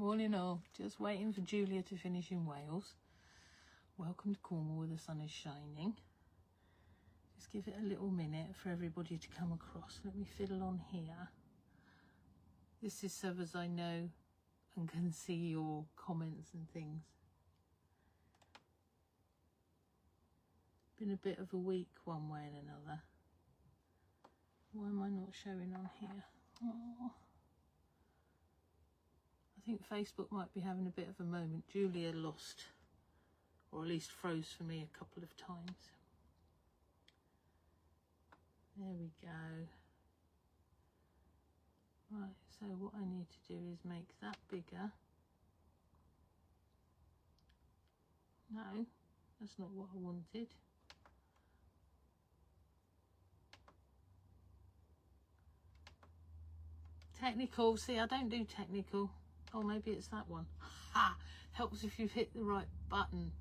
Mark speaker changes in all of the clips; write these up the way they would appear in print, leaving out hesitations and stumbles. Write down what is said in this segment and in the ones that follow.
Speaker 1: Morning all. Just waiting for Julia to finish in Wales. Welcome to Cornwall where the sun is shining. Just give it a little minute for everybody to come across. Let me fiddle on here. This is so as I know and can see your comments and things. Been a bit of a week one way and another. Why am I not showing on here? Oh. I think Facebook might be having a bit of a moment. Julia lost, or at least froze for me a couple of times. There we go. Right, so what I need to do is make that bigger. No, that's not what I wanted. Technical, see, I don't do technical. Oh, maybe it's that one. Ha! Helps if you've hit the right button.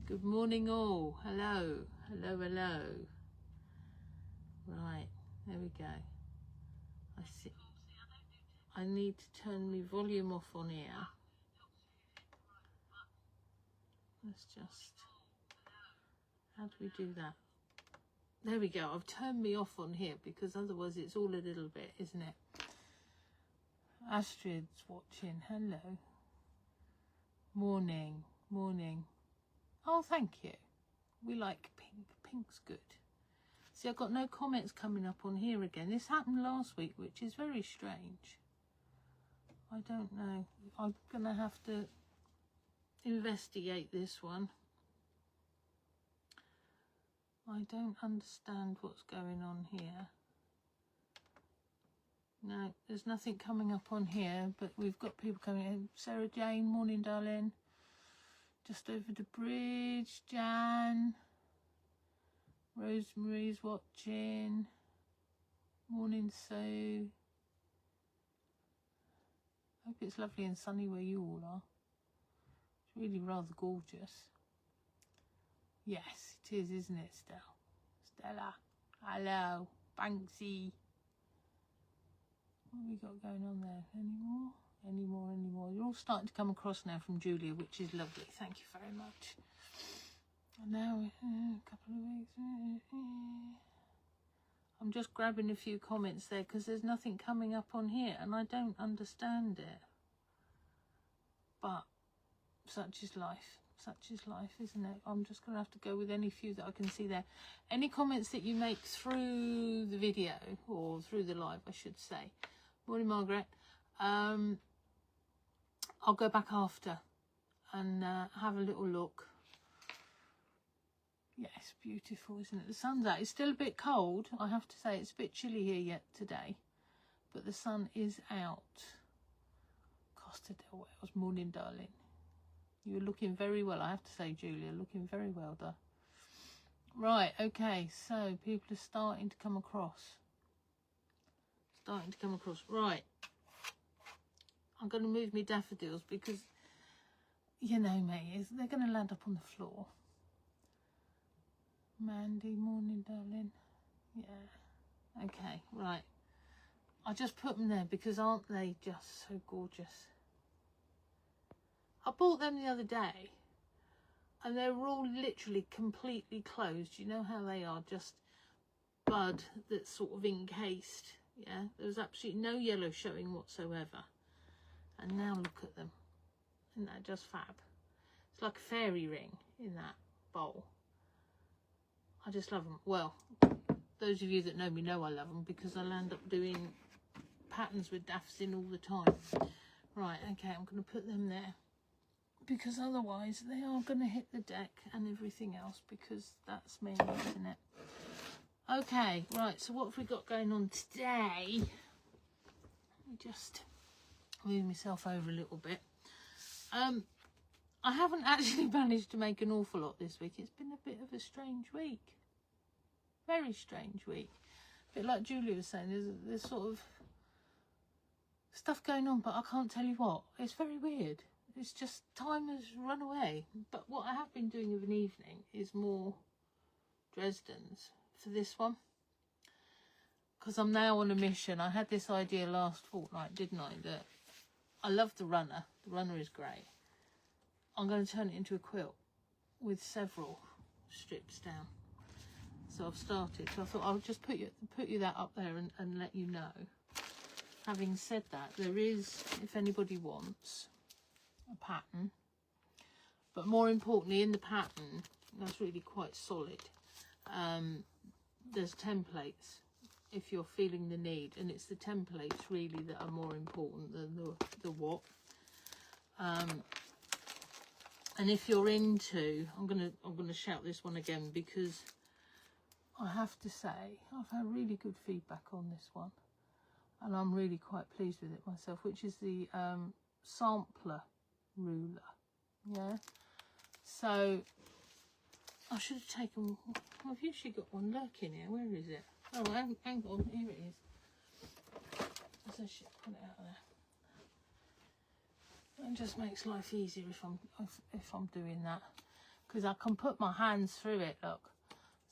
Speaker 1: Good morning all. Hello. Hello, hello. Right, there we go. I see. I need to turn my volume off on here. Let's just... How do we do that? There we go. I've turned me off on here because otherwise it's all a little bit, isn't it? Astrid's watching. Hello. Morning. Morning. Oh, thank you. We like pink. Pink's good. See, I've got no comments coming up on here again. This happened last week, which is very strange. I don't know. I'm going to have to investigate this one. I don't understand what's going on here. No, there's nothing coming up on here, but we've got people coming in. Sarah Jane, morning, darling. Just over the bridge, Jan. Rosemary's watching. Morning, Sue. Hope it's lovely and sunny where you all are. It's really rather gorgeous. Yes, it is, isn't it, Stella? Hello. Banksy. What have we got going on there? Any more? You're all starting to come across now from Julia, which is lovely. Thank you very much. And now, a couple of weeks. I'm just grabbing a few comments there because there's nothing coming up on here and I don't understand it. But such is life. Such is life, isn't it? I'm just going to have to go with any few that I can see there. Any comments that you make through the video or through the live, I should say. Morning, Margaret. I'll go back after and have a little look. Yes, beautiful, isn't it? The sun's out. It's still a bit cold, I have to say. It's a bit chilly here yet today, but the sun is out. Costa del Wales, morning, darling. You're looking very well, I have to say, Julia. Looking very well, though. Right, okay, so people are starting to come across. Right. I'm going to move my daffodils because, you know me, they're going to land up on the floor. Mandy, morning, darling. Yeah. Okay, right. I just put them there because aren't they just so gorgeous? I bought them the other day and they were all literally completely closed. You know how they are, just bud that's sort of encased. Yeah, there was absolutely no yellow showing whatsoever. And now look at them. Isn't that just fab? It's like a fairy ring in that bowl. I just love them. Well, those of you that know me know I love them because I'll end up doing patterns with daffs in all the time. Right, okay, I'm going to put them there because otherwise they are going to hit the deck and everything else because that's me, isn't it? Okay, right, so what have we got going on today? Let me just move myself over a little bit. I haven't actually managed to make an awful lot this week. It's been a bit of a strange week. Very strange week. A bit like Julia was saying, there's sort of stuff going on, but I can't tell you what. It's very weird. It's just time has run away. But what I have been doing of an evening is more Dresden's for this one. Because I'm now on a mission. I had this idea last fortnight, didn't I? That I love the runner. The runner is great. I'm going to turn it into a quilt with several strips down. So I've started. So I thought I'll just put you that up there and let you know. Having said that, there is, if anybody wants, a pattern. But more importantly, in the pattern, that's really quite solid. There's templates if you're feeling the need, and it's the templates really that are more important than the what. And if you're into, I'm gonna shout this one again, because I have to say I've had really good feedback on this one, and I'm really quite pleased with it myself, which is the sampler ruler. Yeah, so I should have taken, I've usually got one lurking here. Where is it? Oh, hang on, here it is. So shit, put it out there. It just makes life easier if I'm doing that, because I can put my hands through it. Look,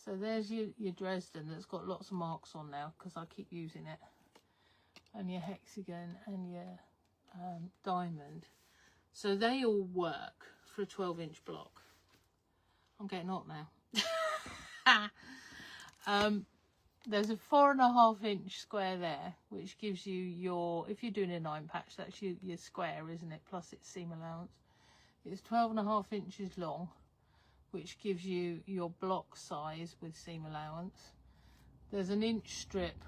Speaker 1: so there's your Dresden that's got lots of marks on now because I keep using it, and your hexagon and your diamond. So they all work for a 12-inch block. I'm getting hot now. There's a 4.5-inch square there, which gives you your, if you're doing a 9 patch, that's your square, isn't it, plus its seam allowance. It's 12.5 inches long, which gives you your block size with seam allowance. There's an inch strip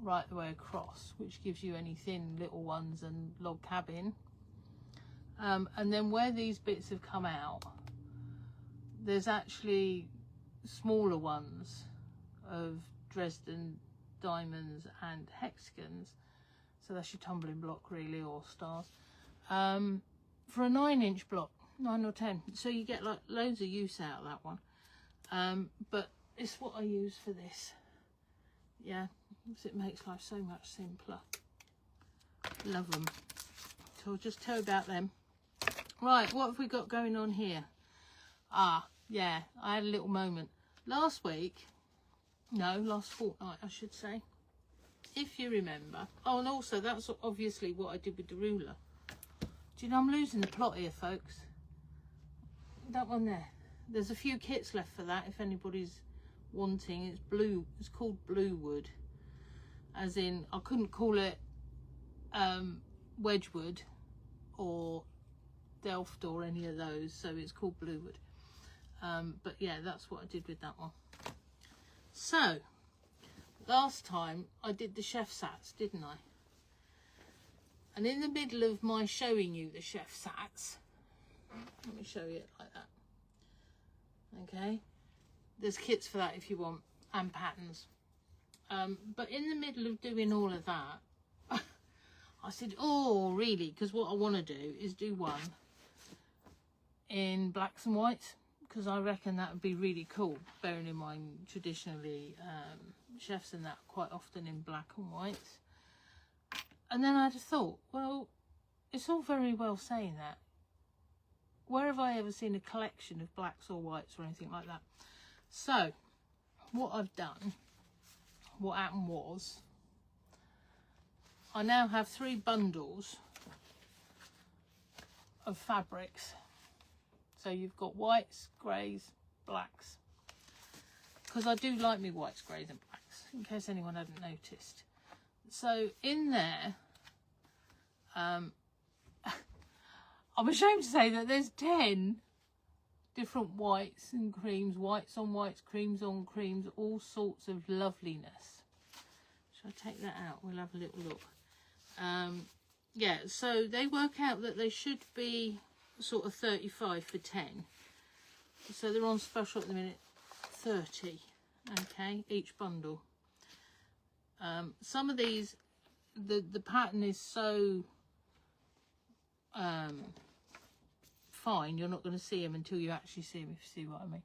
Speaker 1: right the way across, which gives you any thin little ones and log cabin. And then where these bits have come out, there's actually smaller ones of Dresden diamonds and hexagons, so that's your tumbling block really, or stars, for a 9-inch block, 9 or 10, so you get like loads of use out of that one. But it's what I use for this, yeah, because it makes life so much simpler. Love them. So I'll just tell you about them. Right, what have we got going on here? Yeah, I had a little moment last fortnight I should say, if you remember. Oh, and also that's obviously what I did with the ruler. Do you know I'm losing the plot here, folks? That one there, there's a few kits left for that if anybody's wanting. It's blue, it's called Blue Wood, as in I couldn't call it Wedgwood or Delft or any of those, so it's called Blue Wood. But yeah, that's what I did with that one. So last time I did the chef sats, didn't I? And in the middle of my showing you the chef sats, let me show you it like that. Okay, there's kits for that if you want, and patterns. But in the middle of doing all of that, I said, oh really, because what I want to do is do one in blacks and whites, because I reckon that would be really cool, bearing in mind traditionally chefs and that quite often in black and whites. And then I just thought, well, it's all very well saying that. Where have I ever seen a collection of blacks or whites or anything like that? So what I've done, what happened was, I now have 3 bundles of fabrics. So you've got whites, greys, blacks, because I do like me whites, greys and blacks, in case anyone hadn't noticed. So in there, I'm ashamed to say that there's 10 different whites and creams, whites on whites, creams on creams, all sorts of loveliness. Shall I take that out? We'll have a little look. Yeah, so they work out that they should be sort of 35 for 10, so they're on special at the minute, 30, okay, each bundle. Some of these, the pattern is so fine, you're not going to see them until you actually see them, if you see what I mean.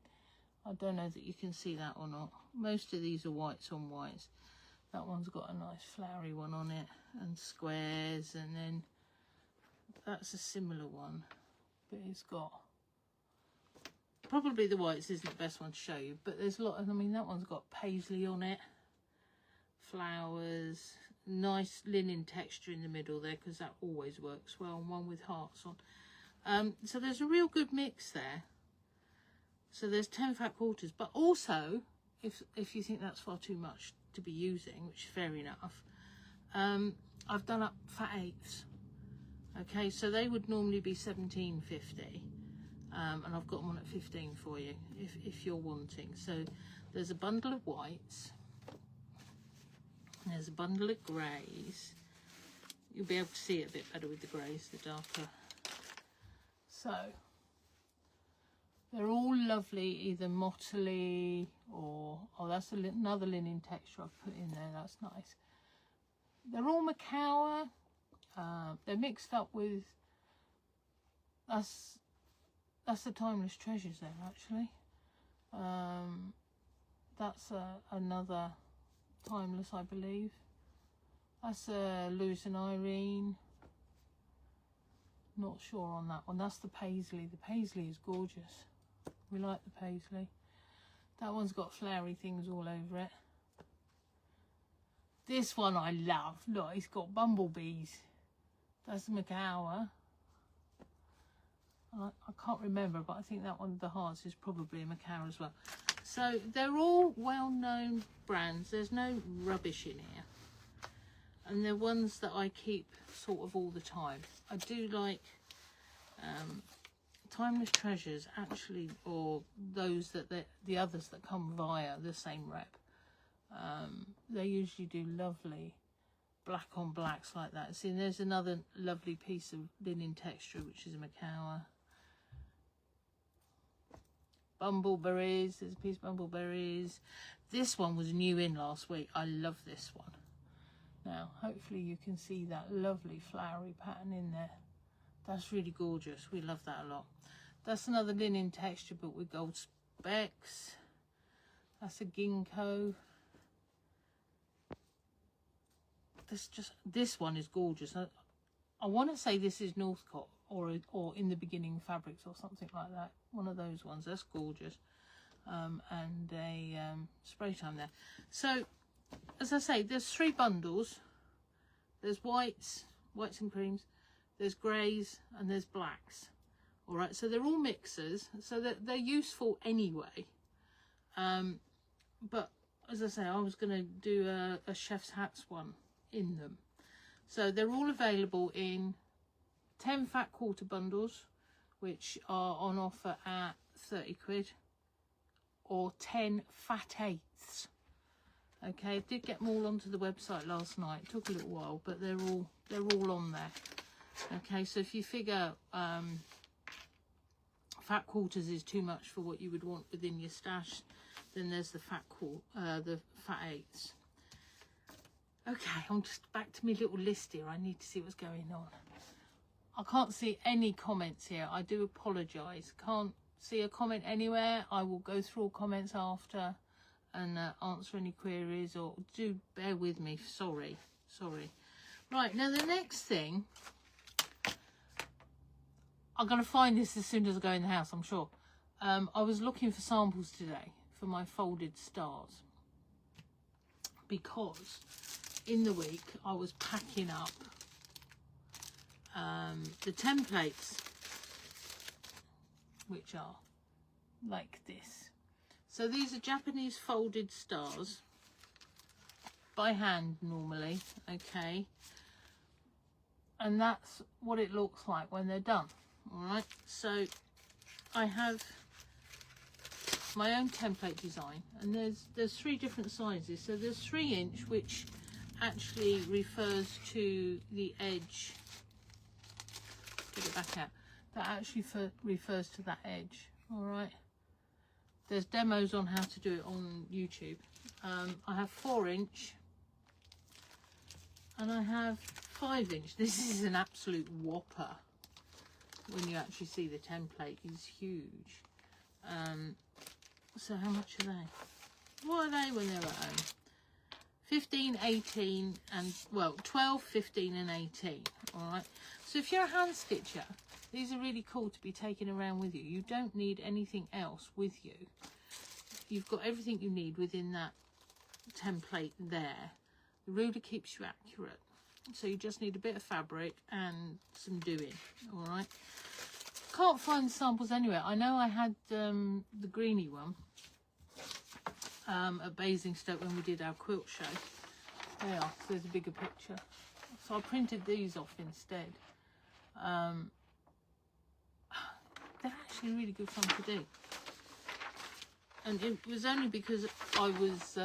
Speaker 1: I don't know that you can see that or not. Most of these are whites on whites. That one's got a nice flowery one on it and squares, and then that's a similar one, but it's got, probably the whites isn't the best one to show you, but there's a lot of, I mean, that one's got paisley on it, flowers, nice linen texture in the middle there, because that always works well, and one with hearts on. So there's a real good mix there. So there's 10 fat quarters, but also if you think that's far too much to be using, which is fair enough, I've done up fat eighths. Okay, so they would normally be $17.50, and I've got them on at 15 for you if you're wanting. So there's a bundle of whites, and there's a bundle of greys. You'll be able to see it a bit better with the greys, the darker. So they're all lovely, either mottly or, oh, that's another linen texture I've put in there, that's nice. They're all Macawa. They're mixed up with, that's the Timeless Treasures there, actually. That's another Timeless, I believe. That's Lewis and Irene. Not sure on that one. That's the Paisley. The Paisley is gorgeous. We like the Paisley. That one's got flowery things all over it. This one I love. Look, it's got bumblebees. That's the Macawa. I can't remember, but I think that one, the hearts, is probably a Macawa as well. So they're all well-known brands. There's no rubbish in here. And they're ones that I keep sort of all the time. I do like Timeless Treasures, actually, or those the others that come via the same rep. They usually do lovely black on blacks like that. See, there's another lovely piece of linen texture, which is a Macawa. Bumbleberries, there's a piece of bumbleberries. This one was new in last week. I love this one. Now, hopefully you can see that lovely flowery pattern in there. That's really gorgeous. We love that a lot. That's another linen texture, but with gold specks. That's a ginkgo. This one is gorgeous. I want to say this is Northcott or In the Beginning Fabrics or something like that. One of those ones. That's gorgeous. And a spray time there. So, as I say, there's 3 bundles. There's whites and creams. There's greys and there's blacks. All right, so they're all mixers, so they're useful anyway. But as I say, I was going to do a chef's hats one in them. So they're all available in 10 fat quarter bundles, which are on offer at 30 quid, or 10 fat eighths. Okay, I did get them all onto the website last night. It took a little while, but they're all on there. Okay, so if you figure fat quarters is too much for what you would want within your stash, then there's the fat eighths. Okay, I'm just back to my little list here. I need to see what's going on. I can't see any comments here. I do apologise. Can't see a comment anywhere. I will go through all comments after and answer any queries, or do bear with me. Sorry. Right, now the next thing, I'm going to find this as soon as I go in the house, I'm sure. I was looking for samples today for my folded stars, because in the week I was packing up the templates, which are like this. So these are Japanese folded stars, by hand normally, okay, and that's what it looks like when they're done. All right, so I have my own template design, and there's 3 different sizes. So there's 3-inch, which actually refers to the edge. Get it back out. That actually refers to that edge. All right. There's demos on how to do it on YouTube. I have 4-inch, and I have 5-inch. This is an absolute whopper. When you actually see the template, is huge. So how much are they? What are they when they're at home? 15, 18, and, well, 12, 15 and 18. All right. So if you're a hand stitcher, these are really cool to be taken around with you. You don't need anything else with you. You've got everything you need within that template there. The ruler keeps you accurate. So you just need a bit of fabric and some doing. All right. Can't find samples anywhere. I know I had the greeny one at Basingstoke when we did our quilt show. There are. So there's a bigger picture. So I printed these off instead. They're actually really good fun to do. And it was only because I was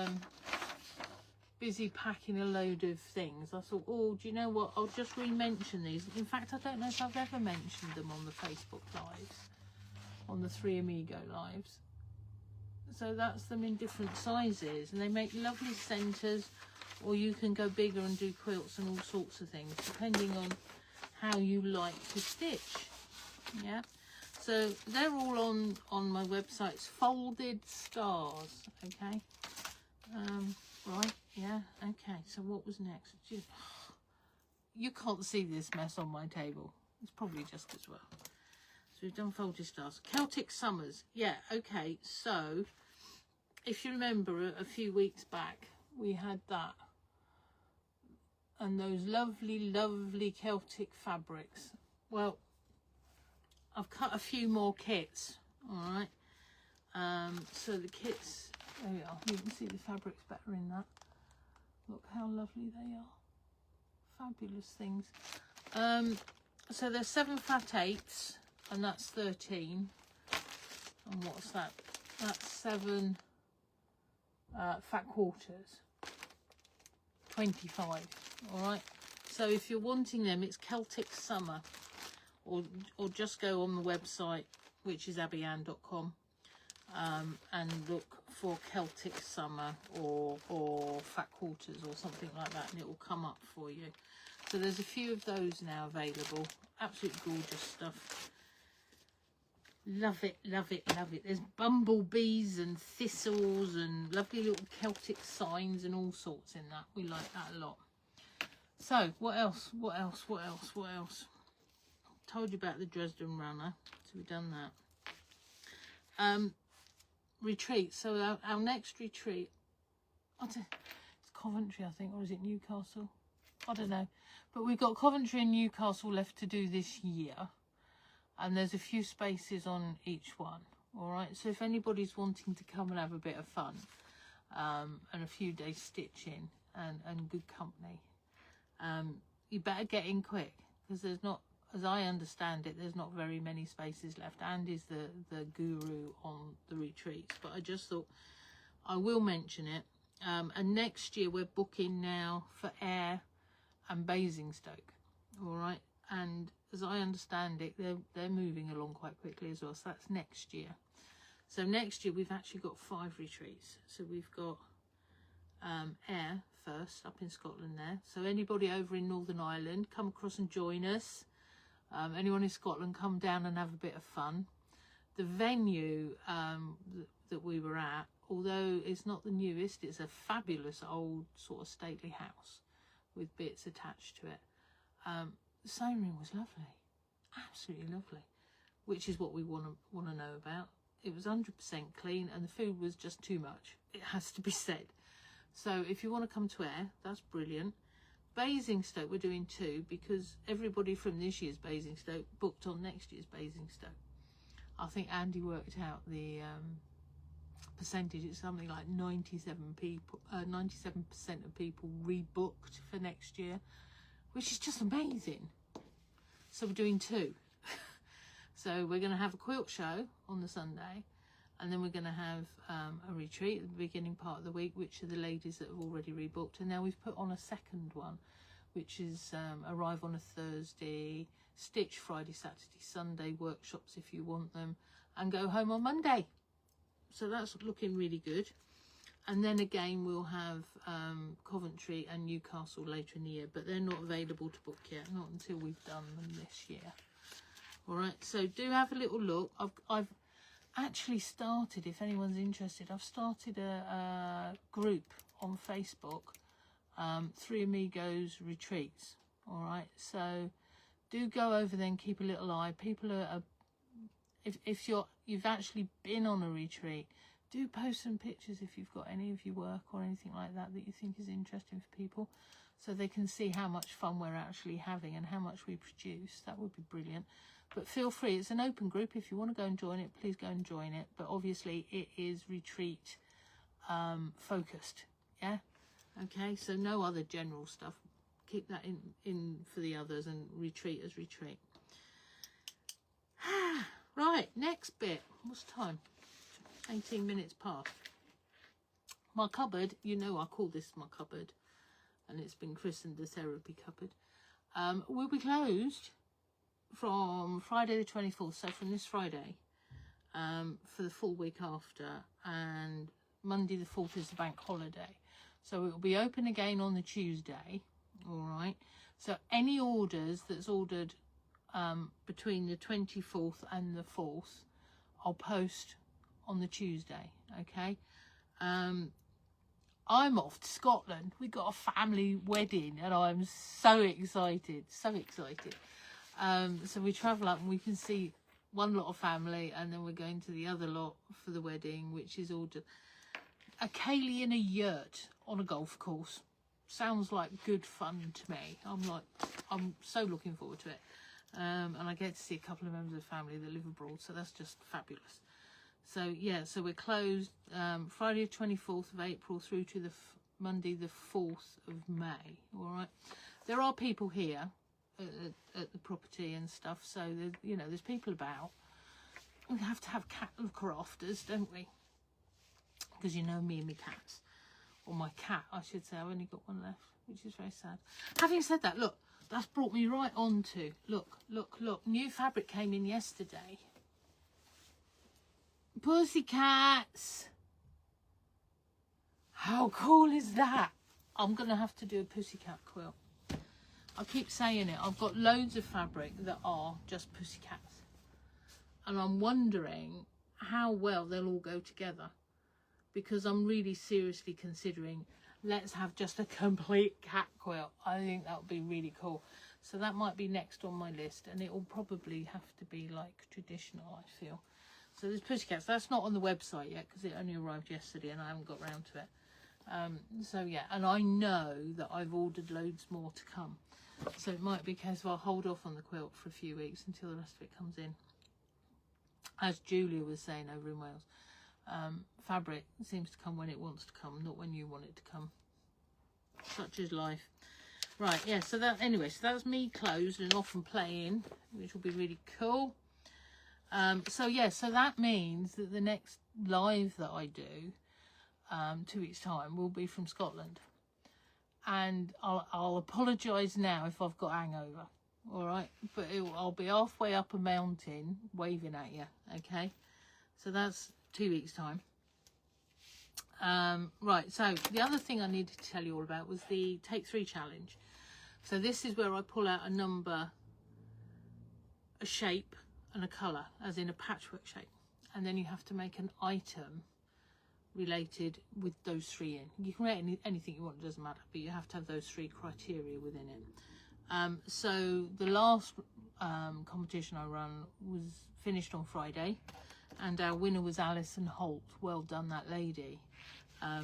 Speaker 1: busy packing a load of things. I thought, oh, do you know what? I'll just re-mention these. In fact, I don't know if I've ever mentioned them on the Facebook Lives, on the 3Amigo Lives. So that's them in different sizes. And they make lovely centres, or you can go bigger and do quilts and all sorts of things, depending on how you like to stitch. Yeah. So they're all on my website. It's Folded Stars. Okay. Right. Yeah. Okay. So what was next? You can't see this mess on my table. It's probably just as well. So we've done Folded Stars. Celtic Summers. Yeah. Okay. So if you remember a few weeks back, we had that. And those lovely, lovely Celtic fabrics. Well, I've cut a few more kits, all right. So the kits, there we are. You can see the fabrics better in that. Look how lovely they are. Fabulous things. So there's 7 fat 8s, and that's 13. And what's that? That's 7 fat quarters. 25. All right. So if you're wanting them, it's Celtic Summer. Or just go on the website, which is Abbieanne.com, and look for Celtic Summer or Fat Quarters or something like that, and it will come up for you. So there's a few of those now available. Absolutely gorgeous stuff. Love it, love it, love it. There's bumblebees and thistles and lovely little Celtic signs and all sorts in that. We like that a lot. So what else? What else? What else? What else? Told you about the Dresden runner, so we've done that. Retreat. So our next retreat, it's Coventry, I think, or is it Newcastle? I don't know. But we've got Coventry and Newcastle left to do this year, and there's a few spaces on each one. All right. So if anybody's wanting to come and have a bit of fun, and a few days stitching and good company, you better get in quick, because there's not. As I understand it, there's not very many spaces left. Andy's the guru on the retreats, but I just thought I will mention it. And next year we're booking now for Ayr and Basingstoke, all right? And as I understand it, they're moving along quite quickly as well. So that's next year. So next year we've actually got 5 retreats. So we've got Ayr first up in Scotland there. So anybody over in Northern Ireland, come across and join us. Anyone in Scotland, come down and have a bit of fun. The venue that we were at, although it's not the newest, it's a fabulous old sort of stately house with bits attached to it. The sewing room was lovely, absolutely lovely, which is what we want to know about. It was 100% clean, and the food was just too much. It has to be said. So if you want to come to Ayr, that's brilliant. Basingstoke we're doing 2, because everybody from this year's Basingstoke booked on next year's Basingstoke. I think Andy worked out the percentage. It's something like 97% of people rebooked for next year, which is just amazing. So we're doing 2. So we're going to have a quilt show on the Sunday, and then we're going to have a retreat at the beginning part of the week, which are the ladies that have already rebooked. And now we've put on a second one, which is arrive on a Thursday, stitch Friday, Saturday, Sunday, workshops if you want them, and go home on Monday. So that's looking really good. And then again, we'll have Coventry and Newcastle later in the year, but they're not available to book yet, not until we've done them this year. All right, so do have a little look. I've actually started, if anyone's interested, I've started a group on Facebook, 3Amigos retreats. All right, so do go over there and keep a little eye. People are if you've actually been on a retreat, do post some pictures if you've got any of your work or anything like that that you think is interesting for people, so they can see how much fun we're actually having and how much we produce. That would be brilliant. But feel free, it's an open group. If you want to go and join it, please go and join it. But obviously it is retreat focused, yeah? Okay, so no other general stuff. Keep that in for the others, and retreat as retreat. Right, next bit. What's time? 18 minutes past. My cupboard, you know I call this my cupboard, and it's been christened the therapy cupboard. Will be closed from Friday the 24th, so from this Friday, for the full week after, and Monday the 4th is the bank holiday. So it will be open again on the Tuesday, all right? So any orders that's ordered between the 24th and the 4th, I'll post on the Tuesday, okay? I'm off to Scotland. We got a family wedding and I'm so excited, so excited. So we travel up and we can see one lot of family, and then we're going to the other lot for the wedding, which is ordered a ceilidh in a yurt on a golf course. Sounds like good fun to me. I'm so looking forward to it. And I get to see a couple of members of the family that live abroad, so that's just fabulous. So yeah, so we're closed Friday the 24th of April through to the Monday the 4th of May. All right, there are people here at the property and stuff, so there's, you know, there's people about. We have to have cat looker afters, don't we? Because you know me and my cats, or my cat I should say. I've only got one left, which is very sad. Having said that, look, that's brought me right on to look, new fabric came in yesterday. Pussycats, how cool is that? I'm gonna have to do a pussycat quilt. I keep saying it, I've got loads of fabric that are just pussycats, and I'm wondering how well they'll all go together, because I'm really seriously considering, let's have just a complete cat quilt. I think that would be really cool. So that might be next on my list, and it will probably have to be like traditional, I feel. So there's pussycats. That's not on the website yet because it only arrived yesterday and I haven't got round to it. So yeah, and I know that I've ordered loads more to come. So it might be a case of I'll hold off on the quilt for a few weeks until the rest of it comes in. As Julia was saying over in Wales, fabric seems to come when it wants to come, not when you want it to come. Such is life. Right, yeah, so that, anyway, so that's me closed and off and playing, which will be really cool. So yeah, so that means that the next live that I do, 2 weeks time, will be from Scotland. And I'll apologise now if I've got hangover, all right? But I'll be halfway up a mountain waving at you, okay? So that's 2 weeks time. Right, so the other thing I needed to tell you all about was the Take 3 challenge. So this is where I pull out a number, a shape and a colour, as in a patchwork shape, and then you have to make an item related with those three in. You can write anything you want, it doesn't matter, but you have to have those three criteria within it. So the last competition I ran was finished on Friday, and our winner was Alison Holt. Well done, that lady.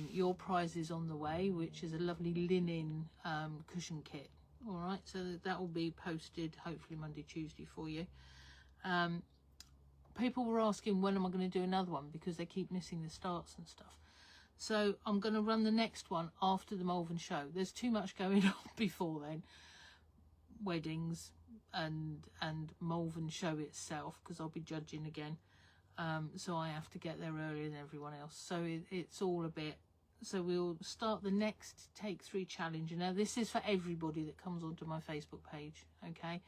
Speaker 1: Your prize is on the way, which is a lovely linen cushion kit. All right, so that will be posted hopefully Monday, Tuesday for you. People were asking when am I going to do another one, because they keep missing the starts and stuff. So I'm going to run the next one after the Malvern show. There's too much going on before then. Weddings and Malvern show itself, because I'll be judging again. So I have to get there earlier than everyone else. So it's all a bit. So we'll start the next Take 3 challenge. Now this is for everybody that comes onto my Facebook page, okay?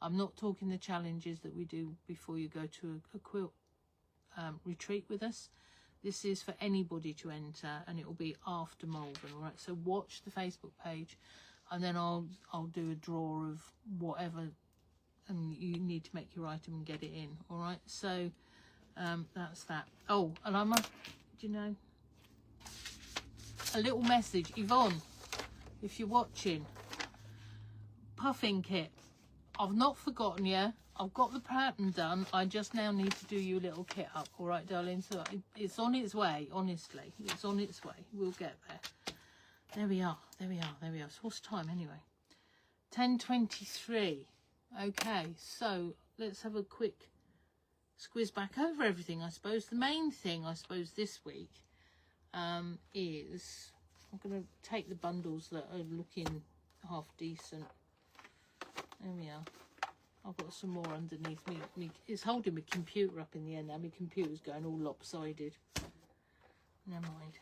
Speaker 1: I'm not talking the challenges that we do before you go to a quilt retreat with us. This is for anybody to enter, and it will be after Malvern, all right? So watch the Facebook page, and then I'll do a draw of whatever, and you need to make your item and get it in, all right? So that's that. Oh, and I must, do you know, a little message, Yvonne, if you're watching, puffing kit. I've not forgotten you. I've got the pattern done. I just now need to do you a little kit up. All right, darling. So it's on its way, honestly. It's on its way. We'll get there. There we are. There we are. There we are. So what's time anyway? 10:23. Okay, so let's have a quick squiz back over everything, I suppose. The main thing, I suppose, this week is I'm going to take the bundles that are looking half decent. There we are. I've got some more underneath me. It's holding my computer up in the end now. My computer's going all lopsided. Never mind.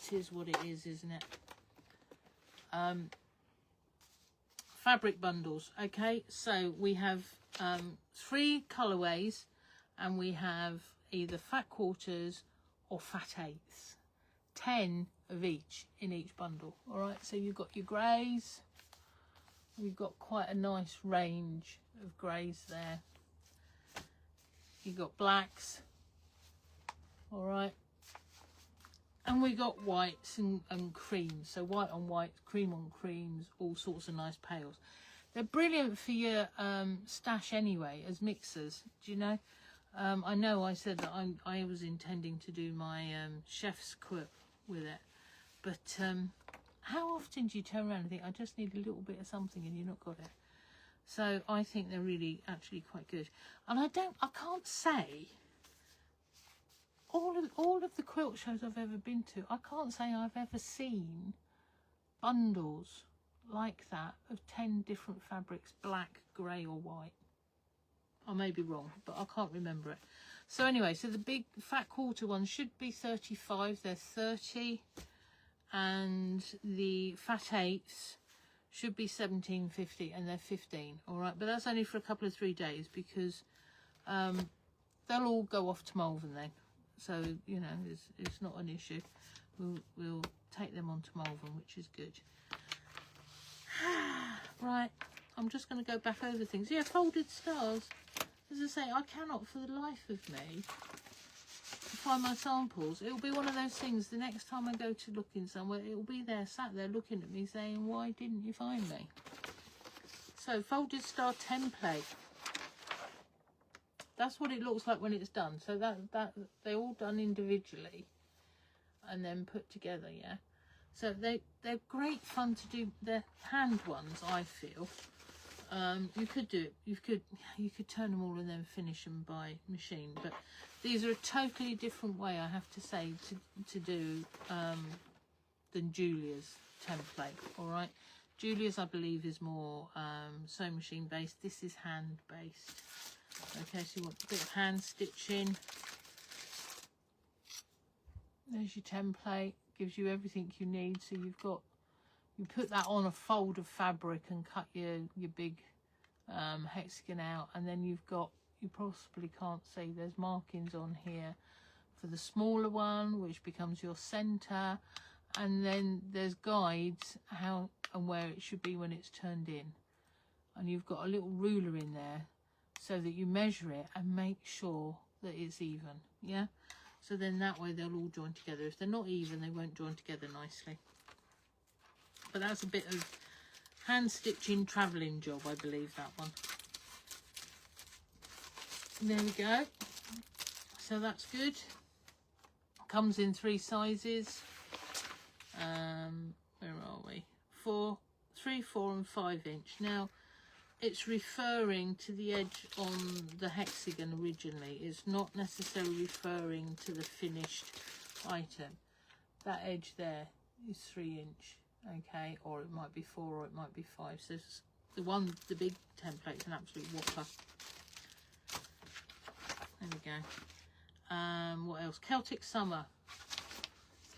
Speaker 1: It is what it is, isn't it? Fabric bundles. Okay, so we have 3 colourways, and we have either fat quarters or fat eighths. 10 of each in each bundle. All right, so you've got your greys. We've got quite a nice range of greys there. You've got blacks. All right. And we got whites and creams. So white on whites, cream on creams, all sorts of nice pales. They're brilliant for your stash anyway, as mixers. Do you know? I know I said that I was intending to do my chef's quip with it. But how often do you turn around and think, I just need a little bit of something, and you've not got it? So I think they're really actually quite good. And I can't say all of the quilt shows I've ever been to, I can't say I've ever seen bundles like that of 10 different fabrics, black, grey or white. I may be wrong, but I can't remember it. So anyway, so the big fat quarter ones should be 35, they're 30, and the fat eighths should be 17.50 and they're 15. All right, but that's only for a couple of 3 days, because they'll all go off to Malvern then. So, you know, it's not an issue. We'll take them on to Malvern, which is good. Right, I'm just going to go back over things. Yeah, folded stars. As I say, I cannot for the life of me find my samples. It'll be one of those things, the next time I go to looking somewhere, it'll be there, sat there looking at me saying, why didn't you find me? So, folded star template. That's what it looks like when it's done. So that they're all done individually and then put together, yeah. So they're great fun to do. They're hand ones, I feel. You could do it. You could turn them all and then finish them by machine. But these are a totally different way, I have to say, to do than Julia's template. All right, Julia's, I believe, is more sewing machine based. This is hand based. Okay, so you want a bit of hand stitching. There's your template, gives you everything you need. So you put that on a fold of fabric and cut your big hexagon out, and then you possibly can't see, there's markings on here for the smaller one, which becomes your center, and then there's guides how and where it should be when it's turned in, and you've got a little ruler in there so that you measure it and make sure that it's even, yeah? So then that way they'll all join together. If they're not even, they won't join together nicely. But that's a bit of hand stitching travelling job, I believe, that one. There we go. So that's good. Comes in 3 sizes. Where are we? 3, 4 and 5 inch. Now, it's referring to the edge on the hexagon originally. It's not necessarily referring to the finished item. That edge there is 3 inch, okay, or it might be 4 or it might be 5. So the big template's an absolute whopper. There we go. What else? Celtic Summer.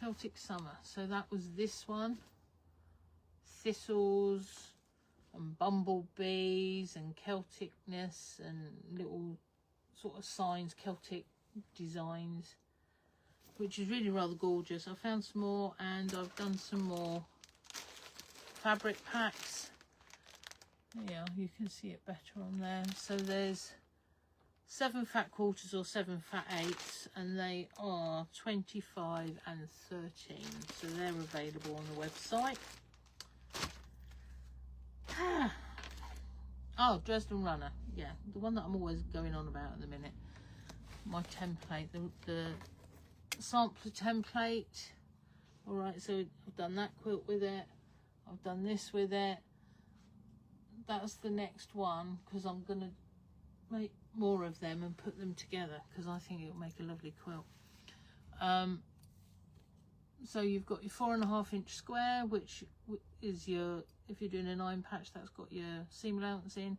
Speaker 1: Celtic Summer. So that was this one. Thistles and bumblebees and Celticness and little sort of signs, Celtic designs, which is really rather gorgeous. I found some more, and I've done some more fabric packs. Yeah, you can see it better on there. So there's 7 fat quarters or 7 fat eighths, and they are 25 and 13. So they're available on the website. Oh, Dresden Runner. Yeah, the one that I'm always going on about at the minute. My template, the sampler template. All right, so I've done that quilt with it. I've done this with it. That's the next one, because I'm going to make more of them and put them together, because I think it'll make a lovely quilt. So you've got your 4.5 inch square, which is your, if you're doing a 9 patch, that's got your seam allowance in.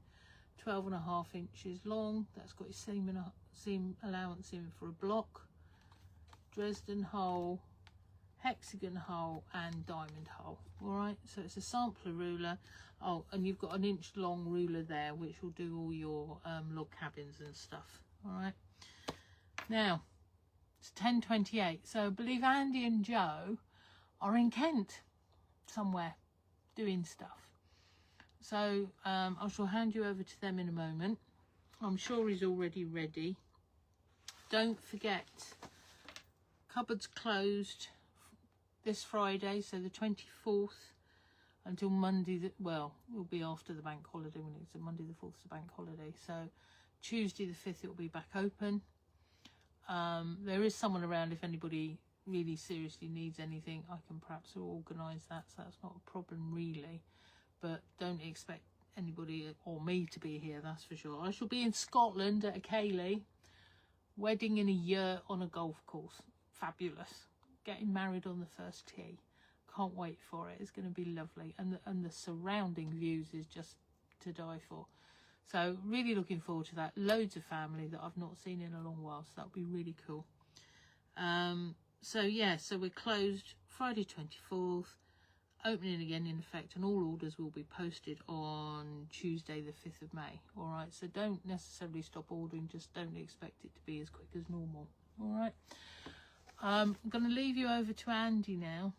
Speaker 1: 12.5 inches long, that's got your seam allowance in for a block. Dresden hole, hexagon hole and diamond hole. All right, so it's a sampler ruler. Oh, and you've got an inch long ruler there, which will do all your log cabins and stuff. All right, now it's 10:28, so I believe Andy and Joe are in Kent somewhere doing stuff. So I shall hand you over to them in a moment. I'm sure he's already ready. Don't forget, cupboard's closed this Friday, so the 24th, until Monday. Well, it will be after the bank holiday, when it's a Monday the 4th is a bank holiday. So Tuesday the 5th it will be back open. There is someone around if anybody really seriously needs anything. I can perhaps organise that, so that's not a problem really. But don't expect anybody or me to be here, that's for sure. I shall be in Scotland at a Ceilidh. Wedding in a year on a golf course. Fabulous. Getting married on the first tee. Can't wait for it. It's going to be lovely. And the surrounding views is just to die for. So really looking forward to that. Loads of family that I've not seen in a long while. So that'll be really cool. So yeah, so we're closed Friday 24th. Opening again in effect, and all orders will be posted on Tuesday the 5th of May. All right, so don't necessarily stop ordering, just don't expect it to be as quick as normal. All right, I'm going to leave you over to Andy now.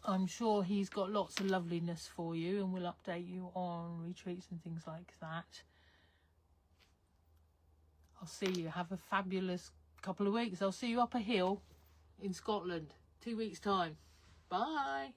Speaker 1: I'm sure he's got lots of loveliness for you, and we'll update you on retreats and things like that. I'll see you. Have a fabulous couple of weeks. I'll see you up a hill in Scotland 2 weeks time. Bye.